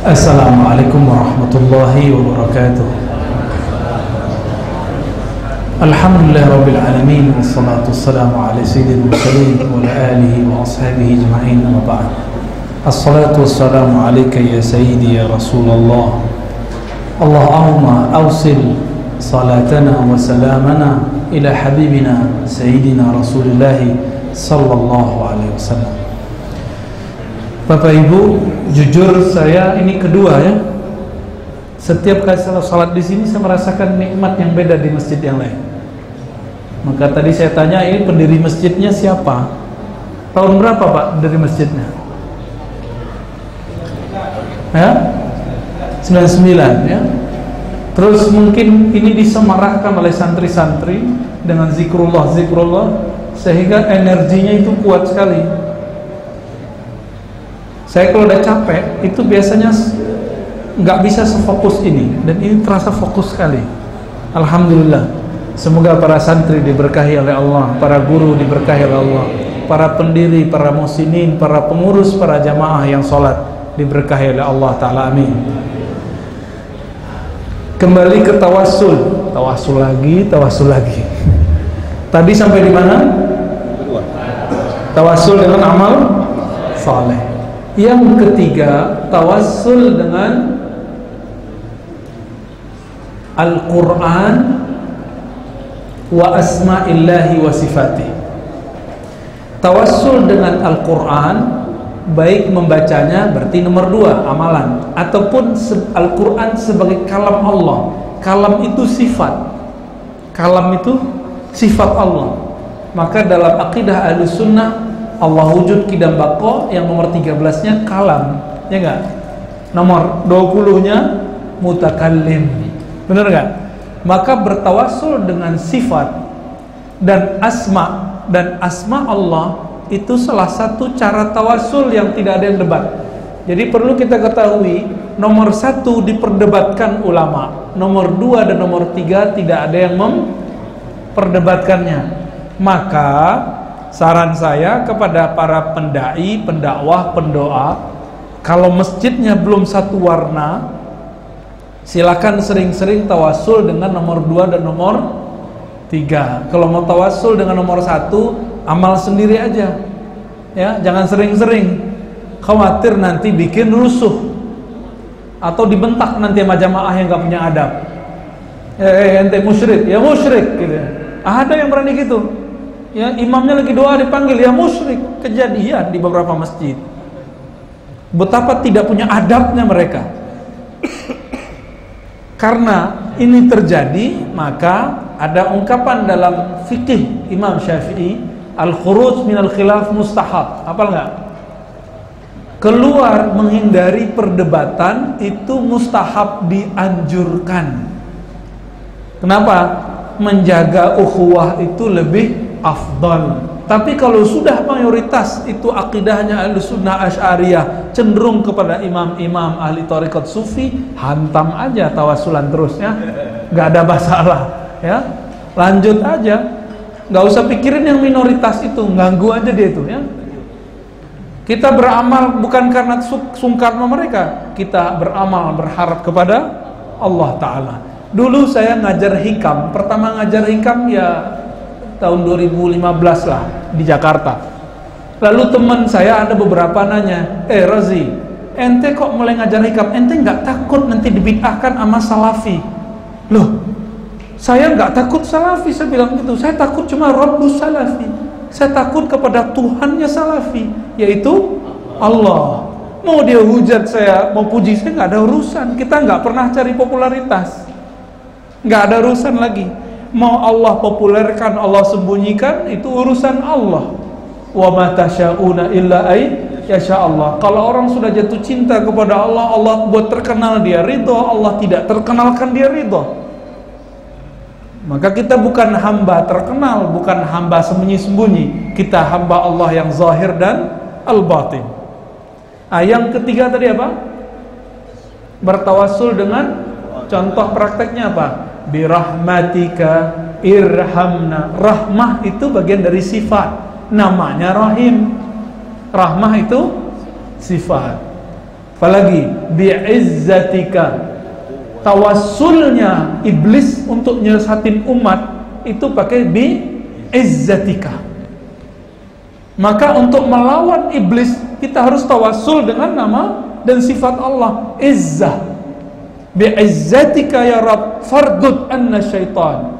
Assalamualaikum warahmatullahi wabarakatuh. Alhamdulillahirabbil alamin wassalatu wassalamu ala sayyidil mursalin wa ala alihi wa ashabihi ajma'in amma ba'd. Assalatu wassalamu alayka ya sayyidi ya Rasulullah. Allahumma awsil salatana wa salamana ila habibina sayyidina Rasulullah sallallahu alaihi wasallam. Bapak Ibu, jujur saya ini kedua ya. Setiap kali saya salat di sini saya merasakan nikmat yang beda di masjid yang lain. Maka tadi saya tanya, ini pendiri masjidnya siapa? Tahun berapa Pak pendiri masjidnya? Ya? 99 ya. Terus mungkin ini disemarahkan oleh santri-santri dengan zikrullah sehingga energinya itu kuat sekali. Saya kalau udah capek itu biasanya nggak bisa sefokus ini, dan ini terasa fokus sekali. Alhamdulillah. Semoga para santri diberkahi oleh Allah, para guru diberkahi oleh Allah, para pendiri, para muhsinin, para pengurus, para jamaah yang sholat diberkahi oleh Allah Ta'ala, amin. Kembali ke tawassul lagi. Tadi sampai di mana? Tawassul dengan amal saleh. Yang ketiga, tawassul dengan Al-Quran wa asma'illahi wa sifatih. Tawassul dengan Al-Quran, baik membacanya berarti nomor 2 amalan, ataupun Al-Quran sebagai kalam Allah. Kalam itu sifat, Allah. Maka dalam akidah Ahlussunnah, Allah wujud qidam baqa, yang nomor 13-nya kalam, ya enggak? Nomor 20-nya mutakallim. Benar enggak? Maka bertawassul dengan sifat dan asma Allah itu salah satu cara tawassul yang tidak ada yang debat. Jadi perlu kita ketahui, nomor 1 diperdebatkan ulama, nomor 2 dan nomor 3 tidak ada yang memperdebatkannya. Maka saran saya kepada para pendai, pendakwah, pendoa, kalau masjidnya belum satu warna, silakan sering-sering tawassul dengan nomor 2 dan nomor 3. Kalau mau tawassul dengan nomor 1, amal sendiri aja. Ya, jangan sering-sering. Khawatir nanti bikin rusuh atau dibentak nanti sama jamaah yang gak punya adab. Ente musyrik, ya musyrik gitu. Ada yang berani gitu. Ya, imamnya lagi doa dipanggil, ya musyrik. Kejadian di beberapa masjid. Betapa tidak punya adabnya mereka. Karena ini terjadi, maka ada ungkapan dalam fikih Imam Syafi'i, al-khuruj minal khilaf mustahab. Hafal nggak? Keluar menghindari perdebatan itu mustahab, dianjurkan. Kenapa? Menjaga ukhuwah itu lebih afdal. Tapi kalau sudah mayoritas itu akidahnya Ahlussunnah Asy'ariyah, cenderung kepada imam-imam ahli thariqat sufi, hantam aja tawassulan terus ya. Enggak ada masalah ya. Lanjut aja. Enggak usah pikirin yang minoritas itu, ganggu aja dia itu ya. Kita beramal bukan karena sungkan sama mereka, kita beramal berharap kepada Allah Ta'ala. Dulu saya ngajar hikam, pertama ngajar hikam ya tahun 2015 lah di Jakarta. Lalu teman saya ada beberapa nanya, Razi, ente kok mulai ngajar hikam, ente nggak takut nanti dibid'ahkan sama salafi? Loh, saya nggak takut salafi, saya bilang gitu. Saya takut cuma Rabbus salafi, saya takut kepada Tuhannya salafi, yaitu Allah. Mau dia hujat saya, mau puji saya, nggak ada urusan. Kita nggak pernah cari popularitas, nggak ada urusan lagi. Mau Allah populerkan, Allah sembunyikan, itu urusan Allah. Wa ma tasyauna illa ay yasha Allah. Kalau orang sudah jatuh cinta kepada Allah, Allah buat terkenal dia ridho, Allah tidak terkenalkan dia ridho. Maka kita bukan hamba terkenal, bukan hamba sembunyi-sembunyi. Kita hamba Allah yang zahir dan al-batin. Yang ketiga tadi apa? Bertawassul dengan, contoh prakteknya apa? Birahmatika irhamna. Rahmah itu bagian dari sifat, namanya rahim. Rahmah itu sifat. Apalagi bi'izzatika. Tawassulnya iblis untuk nyesatin umat itu pakai bi'izzatika. Maka untuk melawan iblis kita harus tawassul dengan nama dan sifat Allah, izzah. Bi'izzatika ya Rabb fardud anna syaitan.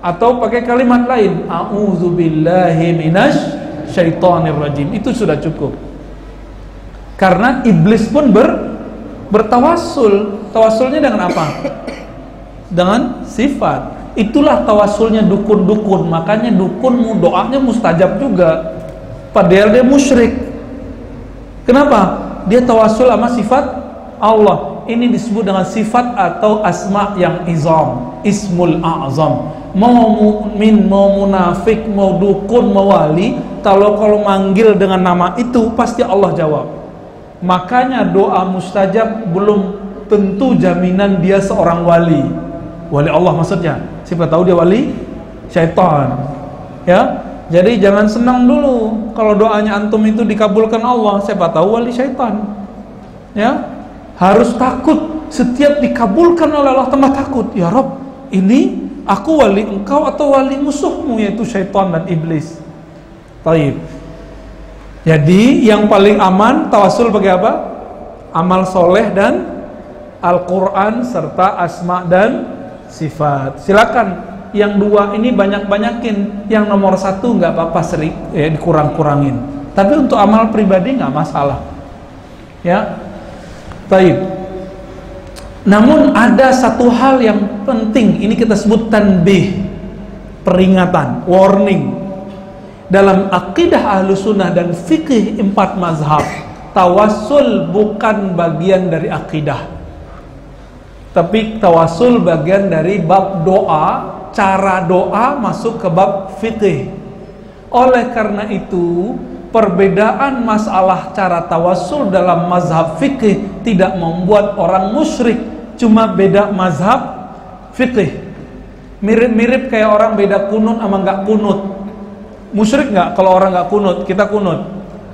Atau pakai kalimat lain, a'udzubillahi minasy syaitonir rajim. Itu sudah cukup. Karena iblis pun bertawassul. Tawassulnya dengan apa? Dengan sifat. Itulah tawassulnya dukun-dukun. Makanya dukun doanya mustajab juga, padahal dia musyrik. Kenapa? Dia tawassul sama sifat Allah. Ini disebut dengan sifat atau asma yang izam, ismul a'zam. Mau mukmin, mau munafik, mau dukun, mau wali, kalau manggil dengan nama itu pasti Allah jawab. Makanya doa mustajab belum tentu jaminan dia seorang wali. Wali Allah maksudnya. Siapa tahu dia wali syaitan. Ya. Jadi jangan senang dulu kalau doanya antum itu dikabulkan Allah, siapa tahu wali syaitan. Ya. Harus takut, setiap dikabulkan oleh Allah tambah takut. Ya Rabb, ini aku wali engkau atau wali musuhmu, yaitu syaitan dan iblis. Taib. Jadi yang paling aman tawassul pakai apa? Amal soleh dan Al-Quran serta asma dan sifat. Silakan yang dua ini banyak-banyakin, yang nomor satu nggak apa-apa, sering ya dikurang-kurangin. Tapi untuk amal pribadi nggak masalah. Ya, taib. Namun ada satu hal yang penting, ini kita sebut tanbih, peringatan, warning. Dalam akidah ahlu sunnah dan fikih 4 mazhab, tawassul bukan bagian dari akidah, tapi tawassul bagian dari bab doa. Cara doa masuk ke bab fikih. Oleh karena itu, perbedaan masalah cara tawassul dalam mazhab fikih tidak membuat orang musyrik, cuma beda mazhab fikih. Mirip-mirip kayak orang beda kunut sama nggak kunut. Musyrik nggak kalau orang nggak kunut, kita kunut?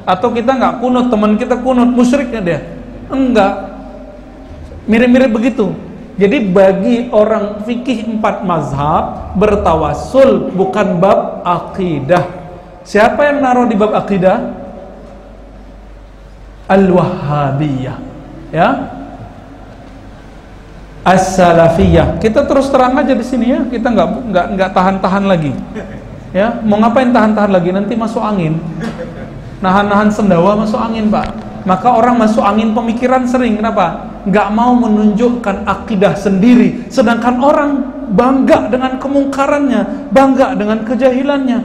Atau kita nggak kunut, teman kita kunut, musyrik nggak dia? Enggak. Mirip-mirip begitu. Jadi bagi orang fikih 4 mazhab, bertawassul bukan bab akidah. Siapa yang naruh di bab akidah? Al-Wahhabiyah, ya, As-Salafiyah. Kita terus terang aja di sini ya, kita nggak tahan-tahan lagi. Ya, mau ngapain tahan-tahan lagi? Nanti masuk angin. Nahan-nahan sendawa masuk angin, Pak. Maka orang masuk angin pemikiran sering. Kenapa? Nggak mau menunjukkan akidah sendiri, sedangkan orang bangga dengan kemungkarannya, bangga dengan kejahilannya,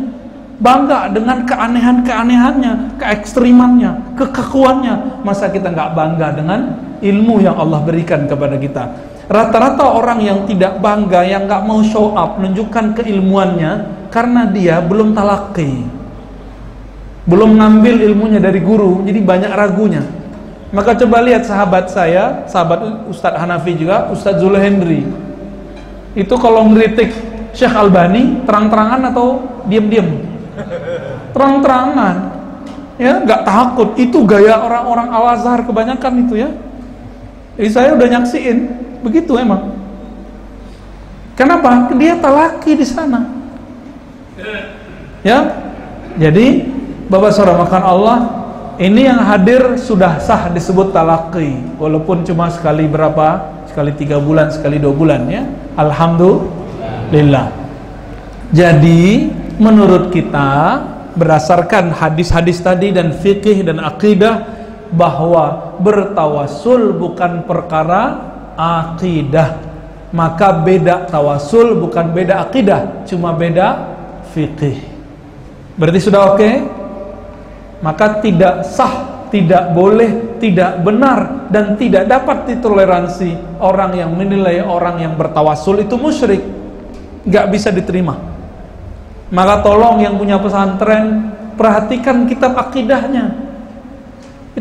bangga dengan keanehan-keanehannya, keekstrimannya, kekakuannya. Masa kita nggak bangga dengan ilmu yang Allah berikan kepada kita? Rata-rata orang yang tidak bangga, yang nggak mau show up, menunjukkan keilmuannya, karena dia belum talaqi, belum ngambil ilmunya dari guru, jadi banyak ragunya. Maka coba lihat sahabat saya, sahabat Ustadz Hanafi juga, Ustadz Zulhendri. Itu kalau ngeritik Syekh Albani, terang-terangan atau diam-diam? Terang-terangan. Ya, nggak takut. Itu gaya orang-orang Al-Azhar kebanyakan itu ya. Jadi saya udah nyaksiin, begitu emang. Kenapa? Dia talaki di sana. Ya. Jadi Bapak Saudara makan Allah, ini yang hadir sudah sah disebut talaqi, walaupun cuma sekali berapa, sekali 3 bulan, sekali 2 bulan ya. Alhamdulillah. Jadi menurut kita berdasarkan hadis-hadis tadi dan fikih dan akidah, bahwa bertawassul bukan perkara akidah. Maka beda tawassul bukan beda akidah, cuma beda fikih. Berarti sudah oke? Maka tidak sah, tidak boleh, tidak benar, dan tidak dapat ditoleransi orang yang menilai orang yang bertawassul itu musyrik. Gak bisa diterima. Maka tolong yang punya pesantren, perhatikan kitab akidahnya.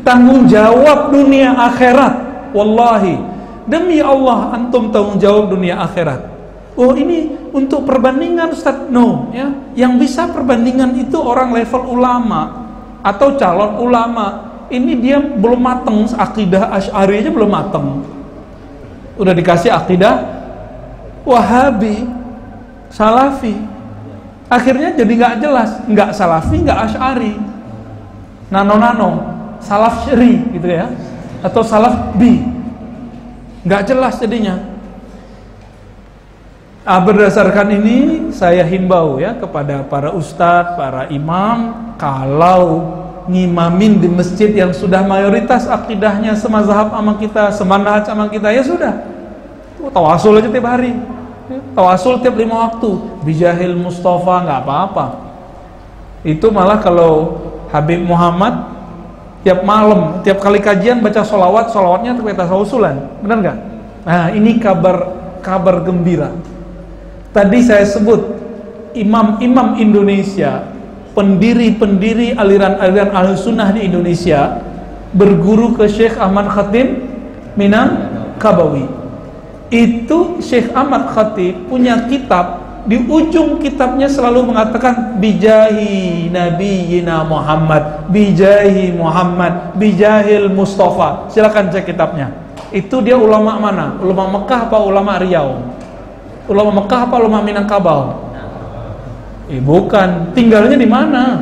Tanggung jawab dunia akhirat. Wallahi, demi Allah antum tanggung jawab dunia akhirat. Oh ini untuk perbandingan Ustaz? No ya. Yang bisa perbandingan itu orang level ulama atau calon ulama. ini dia belum mateng, akidah Asy'ari aja belum mateng, udah dikasih akidah Wahabi, Salafi, akhirnya jadi nggak jelas, nggak Salafi, nggak Asy'ari, nano salaf syri gitu ya, atau salaf bi, nggak jelas jadinya. Berdasarkan ini saya himbau ya kepada para ustadz, para imam, kalau ngimamin di masjid yang sudah mayoritas akidahnya semazhab sama kita, semanhaj sama kita, ya sudah, tawasul aja tiap hari, tawasul tiap 5 waktu, bijahil Mustafa, nggak apa-apa. Itu malah kalau Habib Muhammad tiap malam, tiap kali kajian baca solawatnya kita tawasulan, benar nggak? Nah, ini kabar gembira. Tadi saya sebut imam-imam Indonesia, pendiri aliran Ahlussunnah di Indonesia, berguru ke Syekh Ahmad Khatib Minangkabawi. Itu Syekh Ahmad Khatib punya kitab, di ujung kitabnya selalu mengatakan bijahi nabiyina Muhammad, bijahi Muhammad, bijahil Mustafa. Silakan cek kitabnya. Itu dia ulama mana? Ulama Mekah apa ulama Riau? Ulama Mekah apa ulama Minangkabau? Bukan, tinggalnya di mana?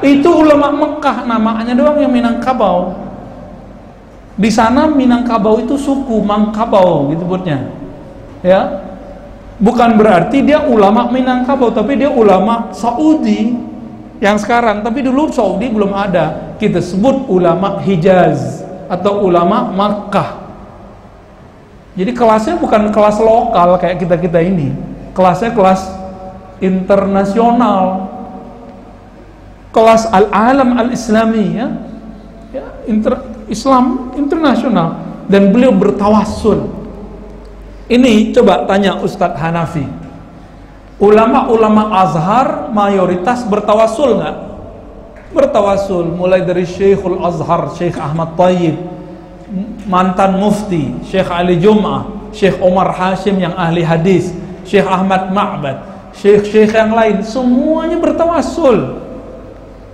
Itu ulama Mekah, namanya doang yang Minangkabau. Di sana Minangkabau itu suku Mangkabau gitu sebutnya. Ya. Bukan berarti dia ulama Minangkabau, tapi dia ulama Saudi yang sekarang, tapi dulu Saudi belum ada. Kita sebut ulama Hijaz atau ulama Makkah. Jadi kelasnya bukan kelas lokal kayak kita ini, kelasnya kelas internasional, kelas al-alam al-islami, ya, Islam internasional. Dan beliau bertawassul. Ini coba tanya Ustadz Hanafi, ulama-ulama Azhar mayoritas bertawassul nggak? Bertawassul, mulai dari Syekhul Azhar, Syekh Ahmad Thayyib, mantan mufti Syekh Ali Jum'ah, Syekh Omar Hashim yang ahli hadis, Syekh Ahmad Ma'bad, syekh-syekh yang lain, semuanya bertawassul.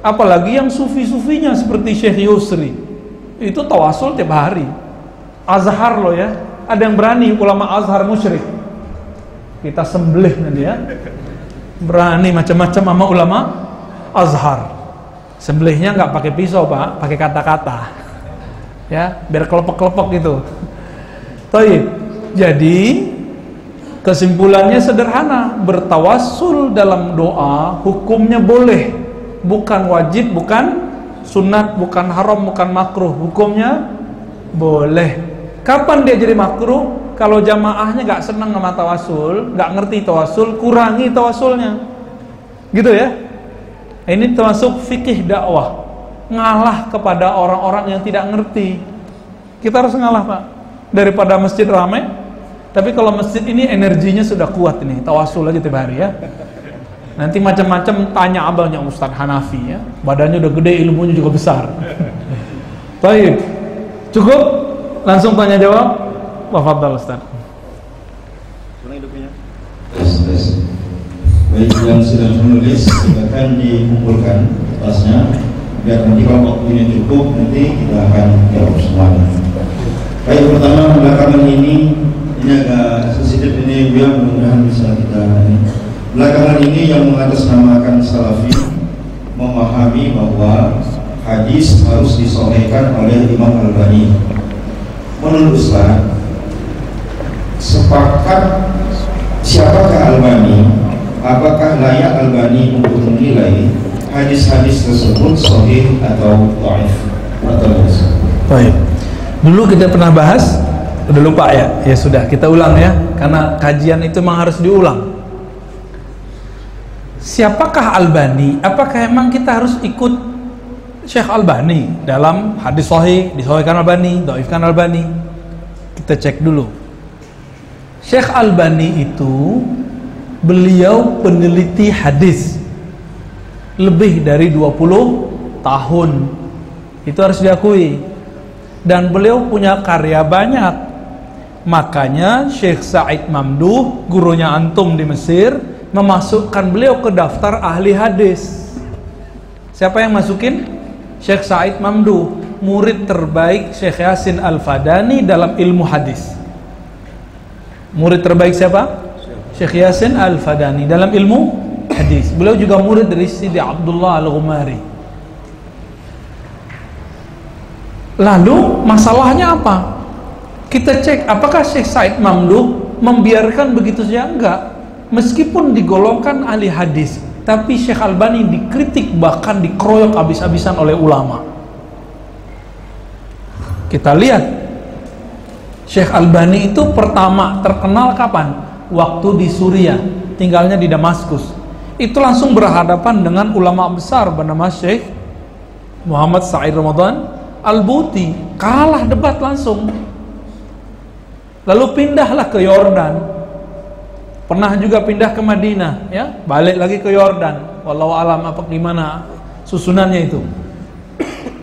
Apalagi yang sufi-sufinya seperti Syekh Yusri, itu tawassul tiap hari. Azhar loh ya, ada yang berani ulama Azhar musyrik, kita sembelih nanti ya, berani macam-macam sama ulama Azhar. Sembelihnya nggak pakai pisau pak, pakai kata-kata ya, biar kelepek-kelepek gitu. Baik, jadi kesimpulannya sederhana, bertawassul dalam doa hukumnya boleh, bukan wajib, bukan sunat, bukan haram, bukan makruh, hukumnya boleh. Kapan dia jadi makruh? Kalau jamaahnya nggak senang sama tawassul, nggak ngerti tawassul, kurangi tawassulnya, gitu ya. Ini termasuk fikih dakwah, ngalah kepada orang-orang yang tidak ngerti. Kita harus ngalah pak, daripada masjid ramai. Tapi kalau masjid ini energinya sudah kuat ini, tawassul aja tiap hari ya. Nanti macam-macam tanya abangnya Ustadz Hanafi ya, badannya udah gede, ilmunya juga besar. Baik, cukup. Langsung tanya jawab. Wafadhal Ustaz. Baik, yang sudah menulis silakan dikumpulkan kertasnya biar nanti kalau waktunya cukup nanti kita akan jawab semuanya. Baik, pertama belakangan ini agak sensitif ini biar mudah-mudahan bisa kita ini. Belakangan ini yang mengatasnamakan Salafi memahami bahwa hadis harus disahihkan oleh Imam Albani. Menurut Ustaz, sepakat siapakah Albani? Apakah layak Albani untuk menilai hadis-hadis tersebut sahih atau dhaif? Baik. Dulu kita pernah bahas, udah lupa ya? Ya sudah, kita ulang ya, karena kajian itu memang harus diulang. Siapakah Albani? Apakah emang kita harus ikut Syekh Albani dalam hadis sahih, disahihkan Albani, dhaifkan Albani? Kita cek dulu. Syekh Albani itu beliau peneliti hadis lebih dari 20 tahun. Itu harus diakui. Dan beliau punya karya banyak. Makanya Syekh Said Mamduh, gurunya antum di Mesir, memasukkan beliau ke daftar ahli hadis. Siapa yang masukin? Syekh Said Mamduh. murid terbaik Syekh Yasin Al-Fadani dalam ilmu hadis. Murid terbaik siapa? Syekh Yasin Al-Fadani dalam ilmu hadis. Beliau juga murid dari Sidi Abdullah Al-Ghumari. Lalu masalahnya apa? Kita cek apakah Syekh Said Mamduh membiarkan begitu saja? Enggak. Meskipun digolongkan ahli hadis, tapi Syekh Albani dikritik, bahkan dikeroyok habis-habisan oleh ulama. Kita lihat Syekh Albani itu pertama terkenal kapan? Waktu di Suriah, tinggalnya di Damaskus. Itu langsung berhadapan dengan ulama besar bernama Syekh Muhammad Sa'id Ramadan Al-Buti, kalah debat langsung. Lalu pindahlah ke Yordan. Pernah juga pindah ke Madinah, ya, balik lagi ke Yordan. Wallahu alam apa gimana susunannya itu.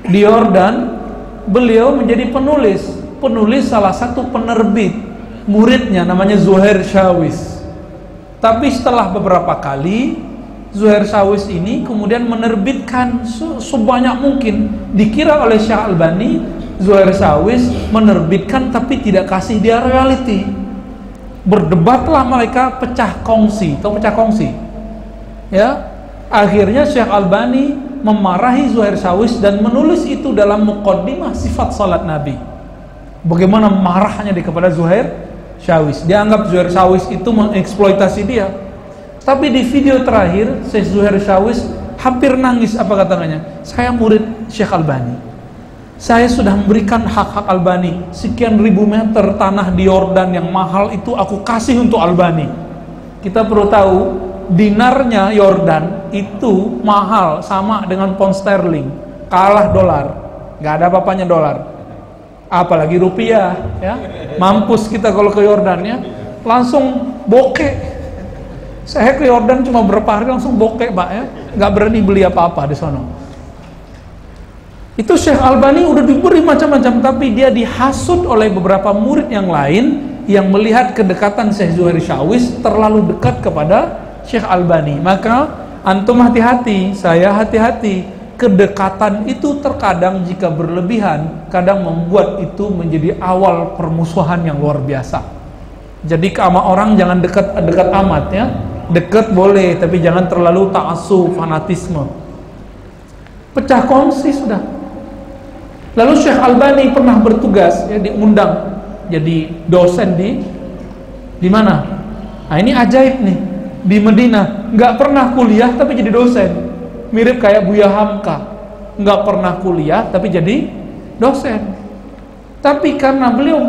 Di Yordan beliau menjadi penulis salah satu penerbit, muridnya namanya Zuhair Shawis. Tapi setelah beberapa kali Zuhair Shawis ini kemudian menerbitkan sebanyak mungkin. Dikira oleh Syekh Albani Zuhair Shawis menerbitkan tapi tidak kasih dia reality. Berdebatlah mereka, pecah kongsi. Tahu pecah kongsi? Ya, akhirnya Syekh Albani memarahi Zuhair Shawis dan menulis itu dalam muqaddimah sifat salat Nabi. Bagaimana marahnya dia kepada Zuhair Shawis. Dia anggap Zuhair Shawis itu mengeksploitasi dia. Tapi di video terakhir Syekh Zuhair Shawis hampir nangis. Apa katanya? Saya murid Syekh Albani. Saya sudah memberikan hak-hak Albani. Sekian ribu meter tanah di Yordan yang mahal itu aku kasih untuk Albani. Kita perlu tahu dinarnya Yordan itu mahal, sama dengan pound sterling, kalah dolar. Gak ada apa-apanya dolar, apalagi rupiah, ya. Mampus kita kalau ke Yordan, ya, langsung bokeh. Saya ke Yordan cuma berapa hari langsung bokeh, Pak, ya. Gak berani beli apa-apa di sana. Itu Syekh Albani udah diberi macam-macam, tapi dia dihasut oleh beberapa murid yang lain yang melihat kedekatan Syekh Zuhair Shawis terlalu dekat kepada Syekh Albani. Maka antum hati-hati, saya hati-hati. Kedekatan itu terkadang jika berlebihan, kadang membuat itu menjadi awal permusuhan yang luar biasa. Jadi sama orang jangan dekat amat, ya. Dekat boleh, tapi jangan terlalu ta'assub, fanatisme. Pecah kongsi sudah. Lalu Syekh Albani pernah bertugas, ya, diundang jadi dosen di mana? Nah, ini ajaib nih. Di Madinah, nggak pernah kuliah tapi jadi dosen. Mirip kayak Buya Hamka, nggak pernah kuliah tapi jadi dosen. Tapi karena beliau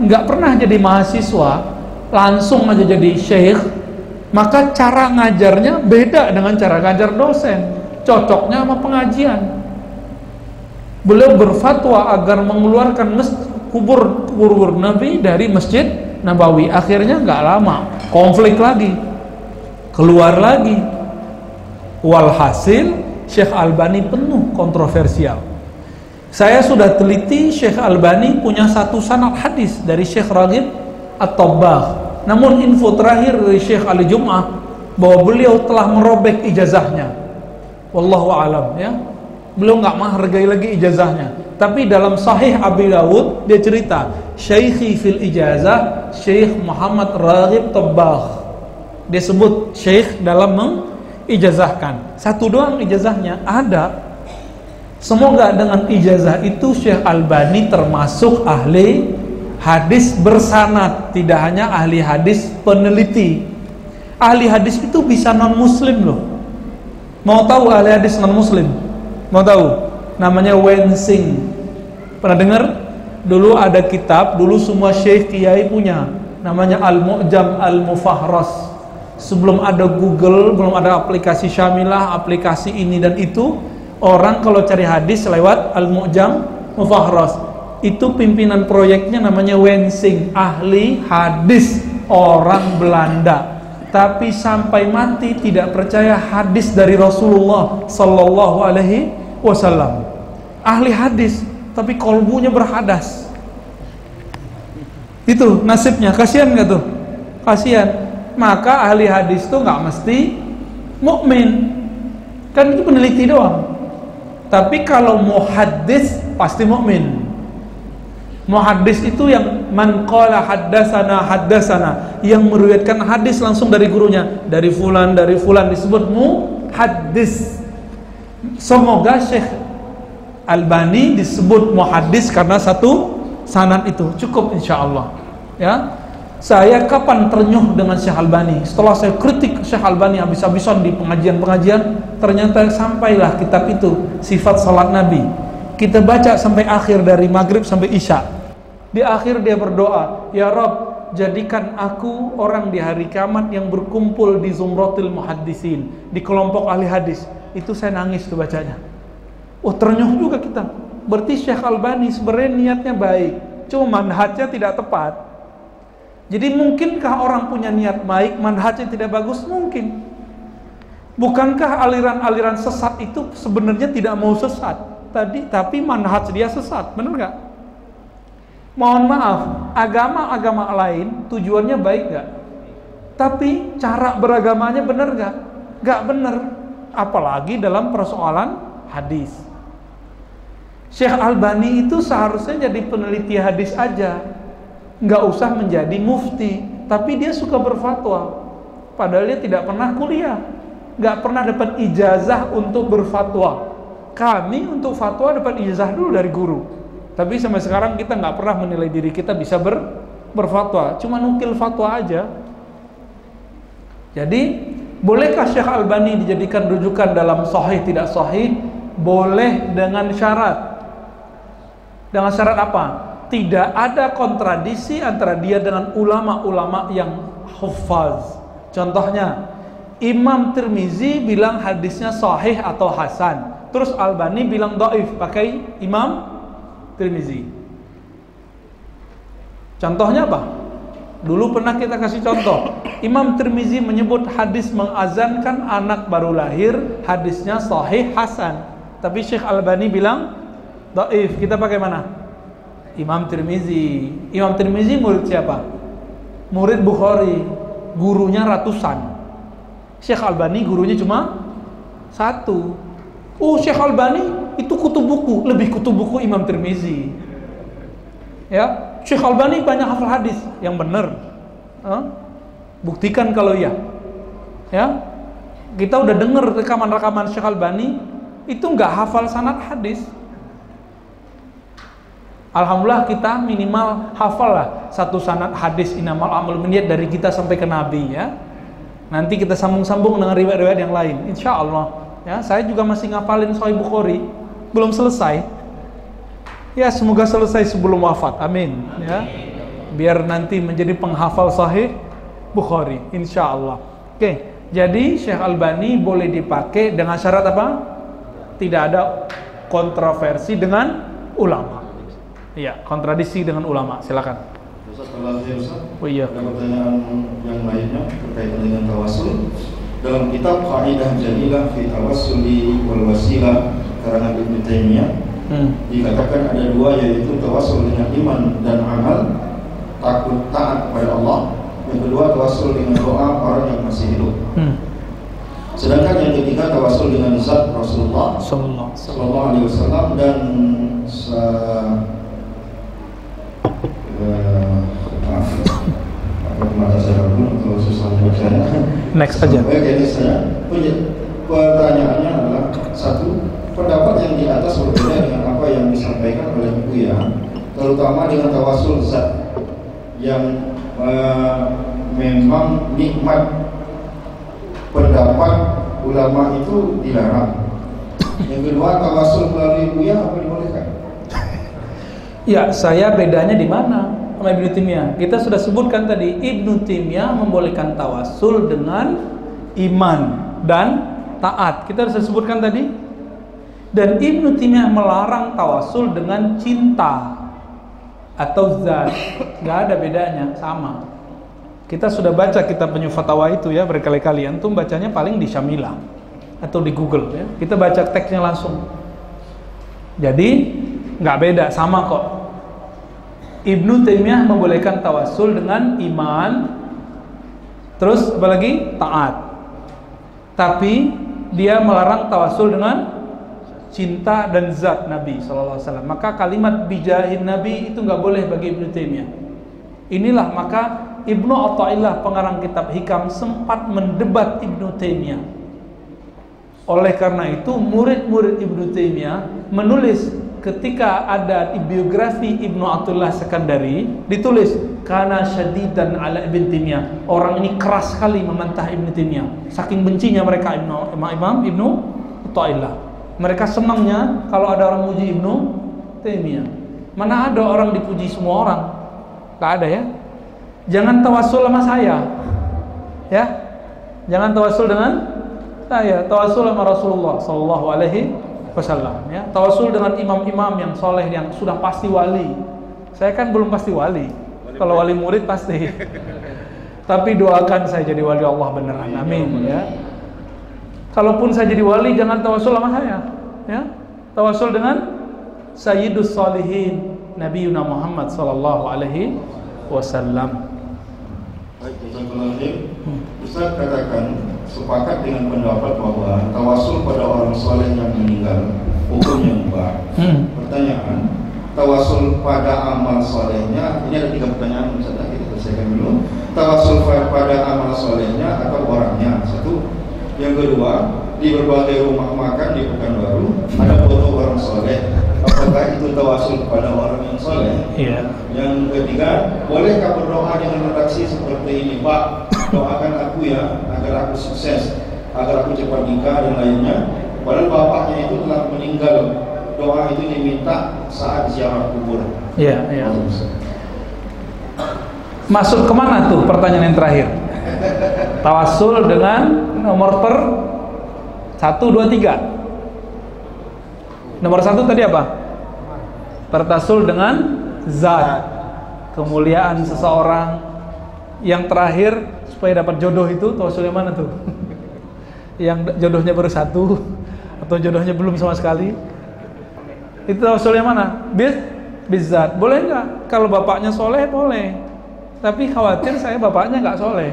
nggak pernah jadi mahasiswa, langsung aja jadi syekh, maka cara ngajarnya beda dengan cara ngajar dosen. Cocoknya sama pengajian. Beliau berfatwa agar mengeluarkan kubur Nabi dari Masjid Nabawi. Akhirnya nggak lama, konflik lagi, keluar lagi. Walhasil Syekh Albani penuh kontroversial. Saya sudah teliti, Syekh Albani punya satu sanad hadis dari Syekh Raghib At-Tabbagh. Namun info terakhir dari Syekh Ali Jum'ah bahwa beliau telah merobek ijazahnya. Wallahu alam, ya. Beliau nggak menghargai lagi ijazahnya. Tapi dalam Sahih Abi Dawud dia cerita, Syekhi fil ijazah Syekh Muhammad Raghib Tabbagh. Dia sebut Syekh dalam mengijazahkan. Satu doang ijazahnya ada. Semoga dengan ijazah itu Syekh Albani termasuk ahli hadis bersanad, tidak hanya ahli hadis peneliti. Ahli hadis itu bisa non muslim loh. Mau tahu ahli hadis non muslim? Mau tahu? Namanya Wensing. Pernah dengar? Dulu ada kitab, dulu semua syekh kiai punya, namanya Al-Mu'jam Al-Mufahras. Sebelum ada Google, belum ada aplikasi Syamilah, aplikasi ini dan itu, orang kalau cari hadis lewat Al-Mu'jam Mufahras. Itu pimpinan proyeknya namanya Wensing, ahli hadis orang Belanda. Tapi sampai mati tidak percaya hadis dari Rasulullah sallallahu alaihi wasallam. Ahli hadis tapi kolbunya berhadas. Itu nasibnya, kasihan nggak tuh? Kasihan. Maka ahli hadis tuh nggak mesti mukmin. Kan itu peneliti doang. Tapi kalau muhaddis pasti mukmin. Muhaddis itu yang man qala haddatsana, yang meriwayatkan hadis langsung dari gurunya, dari fulan disebut muhaddis. Semoga Syekh Albani disebut muhaddis karena satu sanad itu cukup insyaallah. Ya. Saya kapan ternyuh dengan Syekh Albani? Setelah saya kritik Syekh Albani habis-habisan di pengajian-pengajian, ternyata sampailah kitab itu, Sifat Salat Nabi. Kita baca sampai akhir dari maghrib sampai isya. Di akhir dia berdoa, ya Rabb, jadikan aku orang di hari kiamat yang berkumpul di zumratil muhaddisin, di kelompok ahli hadis. Itu saya nangis tuh bacanya. Oh, ternyuh juga kita. Berarti Syekh Albani sebenarnya niatnya baik, cuma manhajnya tidak tepat. Jadi mungkinkah orang punya niat baik, manhajnya tidak bagus? Mungkin. Bukankah aliran-aliran sesat itu sebenarnya tidak mau sesat tapi manhaj dia sesat, benar nggak? Mohon maaf, agama-agama lain tujuannya baik nggak? Tapi cara beragamanya benar nggak? Nggak benar. Apalagi dalam persoalan hadis. Syekh Albani itu seharusnya jadi peneliti hadis aja, nggak usah menjadi mufti, tapi dia suka berfatwa. Padahal dia tidak pernah kuliah, nggak pernah dapat ijazah untuk berfatwa. Kami untuk fatwa dapat ijazah dulu dari guru, tapi sampai sekarang kita nggak pernah menilai diri kita bisa berfatwa, cuma nukil fatwa aja. Jadi bolehkah Syekh Albani dijadikan rujukan dalam sahih tidak sahih? Boleh dengan syarat. Dengan syarat apa? Tidak ada kontradiksi antara dia dengan ulama-ulama yang huffaz. Contohnya, Imam Tirmizi bilang hadisnya sahih atau hasan, terus Albani bilang dhaif pakai Imam Tirmizi. Contohnya apa? Dulu pernah kita kasih contoh. Imam Tirmizi menyebut hadis mengazankan anak baru lahir, hadisnya sahih hasan. Tapi Syekh Albani bilang dhaif. Kita pakai mana? Imam Tirmizi. Imam Tirmizi murid siapa? Murid Bukhari. Gurunya ratusan. Syekh Albani gurunya cuma satu. Oh, Syekh Albani itu kutub buku, lebih kutub buku Imam Tirmizi. Ya, Syekh Albani banyak hafal hadis yang benar. Buktikan kalau iya. Ya, kita udah dengar rekaman-rekaman Syekh Albani itu nggak hafal sanad hadis. Alhamdulillah kita minimal hafal lah satu sanad hadis inamal amal niat dari kita sampai ke Nabi ya. Nanti kita sambung-sambung dengan riwayat-riwayat yang lain, insya Allah. Ya, saya juga masih ngafalin Sahih Bukhari, belum selesai. Ya, semoga selesai sebelum wafat, amin. Ya, biar nanti menjadi penghafal Sahih Bukhari, insya Allah. Oke, jadi Syekh Albani boleh dipakai dengan syarat apa? Tidak ada kontroversi dengan ulama. Iya, kontradiksi dengan ulama. Silakan. Ustaz, kalau saya Ustaz, oh iya. ada pertanyaan yang lainnya berkaitan dengan tawassul. Dalam kitab Qaidah Jalilah fi Tawassuli wal Wasilah karangan Ibnu Taimiyah dikatakan ada dua, yaitu tawassul dengan iman dan amal, takut taat kepada Allah. Yang kedua tawassul dengan doa orang yang masih hidup. Sedangkan yang ketiga tawassul dengan zat Rasulullah sallallahu alaihi wasallam dan next aja. Pertanyaannya adalah satu, pendapat yang di atas berbeda dengan apa yang disampaikan oleh Buya, terutama dengan tawassul zat yang memang nikmat. Pendapat ulama itu dilarang. Yang kedua, tawassul melalui Buya apa dibolehkan? Ya, saya bedanya di mana sama Ibnu Taimiyah? Kita sudah sebutkan tadi, Ibnu Taimiyah membolehkan tawassul dengan iman dan taat. Kita sudah sebutkan tadi. Dan Ibnu Taimiyah melarang tawassul dengan cinta atau zat. Nggak ada bedanya, sama. Kita sudah baca kitab Penyu Fatwa itu ya berkali-kali. Antum bacanya paling di Syamilah atau di Google ya. Kita baca teksnya langsung. Jadi nggak beda, sama kok. Ibnu Taimiyah membolehkan tawassul dengan iman, terus apalagi taat. Tapi dia melarang tawassul dengan cinta dan zat Nabi SAW. Maka kalimat bijahin Nabi itu nggak boleh bagi Ibnu Taimiyah. Inilah maka Ibnu Athaillah pengarang kitab Hikam sempat mendebat Ibnu Taimiyah. Oleh karena itu murid-murid Ibnu Taimiyah menulis ketika ada biografi Ibnu Athaillah Sekandari, ditulis kana syadidan ala Ibnu Taimiyah. Orang ini keras sekali memantah Ibnu Taimiyah. Saking bencinya mereka Imam Ibnu Athaillah. Mereka senangnya kalau ada orang muji Ibnu Taimiyah. Mana ada orang dipuji semua orang? Gak ada ya. Jangan tawassul sama saya. Ya. Jangan tawassul dengan saya. Tawassul sama Rasulullah sallallahu alaihi wasallam ya. Tawassul dengan imam-imam yang soleh yang sudah pasti wali. Saya kan belum pasti wali. Kalau wali murid pasti. Tapi doakan saya jadi wali Allah beneran. Amin ya. Kalaupun saya jadi wali jangan tawassul sama saya ya. Tawassul dengan Sayyidus Salihin Nabi Muhammad sallallahu alaihi wasallam. Baik, Ustaz katakan sepakat dengan pendapat bahwa tawassul pada orang soleh yang meninggal hukumnya mubah. Pertanyaan, tawassul pada amal solehnya, ini ada 3 pertanyaan Ustaz, kita selesaikan dulu. Tawassul pada amal solehnya atau orangnya? Satu. Yang kedua, di berbagai rumah makan di Pekanbaru ada foto orang soleh. Apakah itu tawassul kepada orang yang soleh? Iya. Yang ketiga, bolehkah berdoa dengan redaksi seperti ini, Pak? Doakan aku ya agar aku sukses, agar aku cepat nikah dan lainnya. Padahal bapaknya itu telah meninggal. Doa itu diminta saat ziarah kubur. Iya, iya. Masuk kemana tuh pertanyaan yang terakhir? Tawassul dengan nomor 1, 2, 3. Nomor 1 tadi apa? Bertasul dengan zat, kemuliaan seseorang. Yang terakhir supaya dapat jodoh itu tawassul yang mana tuh? Yang jodohnya baru 1 atau jodohnya belum sama sekali? Itu tawassul yang mana? Bizat. Boleh nggak? Kalau bapaknya soleh boleh. Tapi khawatir saya bapaknya nggak soleh.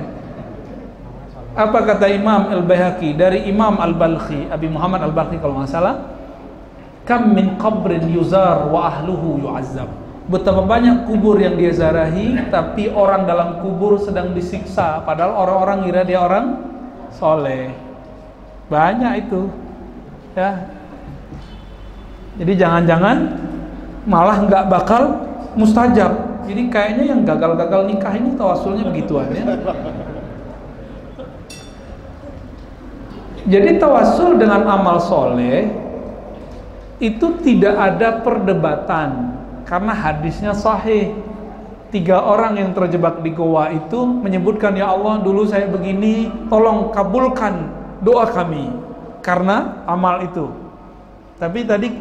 Apa kata Imam Al-Baihaqi dari Imam Al-Balkhi, Abi Muhammad Al-Balkhi kalau nggak salah, kam min qabrin yuzar wa ahluhu yu'azzab. Betapa banyak kubur yang dia zarahi tapi orang dalam kubur sedang disiksa padahal orang-orang ngira dia orang soleh. Banyak itu ya. Jadi jangan-jangan malah nggak bakal mustajab. Jadi kayaknya yang gagal-gagal nikah ini tawassulnya begituan ya. Jadi tawassul dengan amal soleh itu tidak ada perdebatan karena hadisnya sahih. 3 orang yang terjebak di goa itu menyebutkan, ya Allah dulu saya begini, tolong kabulkan doa kami karena amal itu. Tapi tadi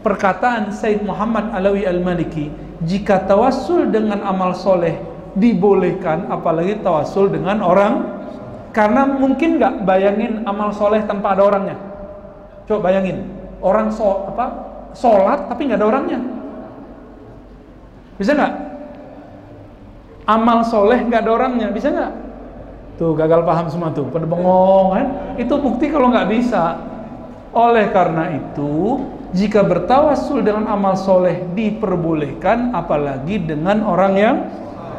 perkataan Said Muhammad Alawi Al-Maliki, jika tawassul dengan amal soleh dibolehkan, apalagi tawassul dengan orang. Karena mungkin nggak bayangin amal soleh tanpa ada orangnya. Coba bayangin orang sholat tapi nggak ada orangnya. Bisa nggak? Amal soleh nggak ada orangnya, bisa nggak? Tuh gagal paham semua tuh, pada bengong kan? Itu bukti kalau nggak bisa. Oleh karena itu, jika bertawassul dengan amal soleh diperbolehkan, apalagi dengan orang yang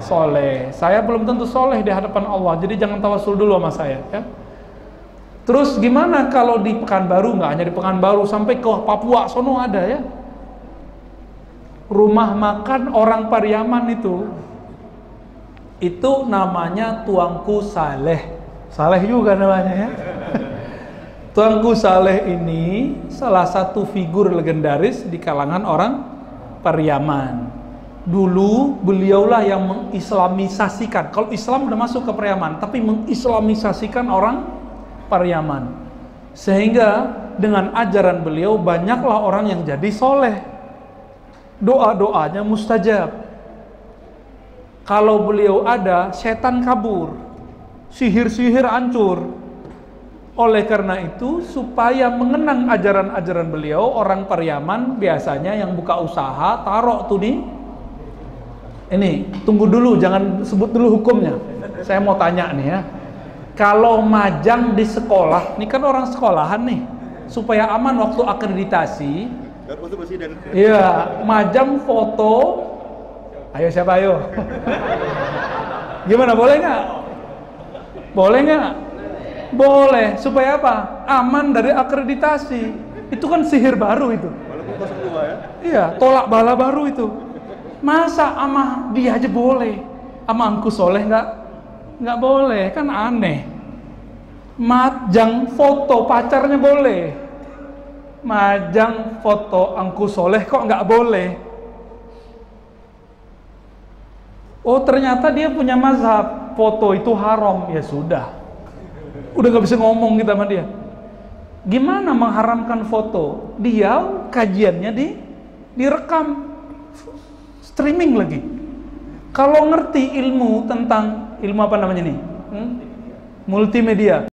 soleh. Saya belum tentu soleh di hadapan Allah, jadi jangan tawassul dulu sama saya ya. Terus gimana kalau di Pekanbaru? Nggak hanya di Pekanbaru, sampai ke Papua sono ada ya rumah makan orang Pariaman itu namanya Tuanku Saleh. Saleh juga namanya ya. Tuanku Saleh ini salah satu figur legendaris di kalangan orang Pariaman. Dulu beliaulah yang mengislamisasikan. Kalau Islam udah masuk ke Pariaman, tapi mengislamisasikan orang Pariaman. Sehingga dengan ajaran beliau banyaklah orang yang jadi soleh. Doa-doanya mustajab. Kalau beliau ada, setan kabur, sihir-sihir hancur. Oleh karena itu, supaya mengenang ajaran-ajaran beliau, orang Pariaman biasanya yang buka usaha taruh tuh di ini, tunggu dulu, jangan sebut dulu hukumnya. Saya mau tanya nih ya. Kalau majang di sekolah, ini kan orang sekolahan nih. supaya aman waktu akreditasi. Iya, majang foto. Ayo siapa ayo? Gimana, boleh nggak? Boleh nggak? Boleh. Supaya apa? Aman dari akreditasi. Itu kan sihir baru itu. Walaupun 02 ya? Iya, tolak bala baru itu. Masa ama dia aja boleh, ama Angku Soleh nggak boleh, kan aneh. Majang foto pacarnya boleh, majang foto Angku Soleh kok nggak boleh? Oh ternyata dia punya mazhab, foto itu haram. Ya sudah, udah nggak bisa ngomong kita sama dia. Gimana mengharamkan foto? Dia kajiannya direkam, streaming lagi. Kalau ngerti ilmu tentang ilmu apa namanya nih? Multimedia.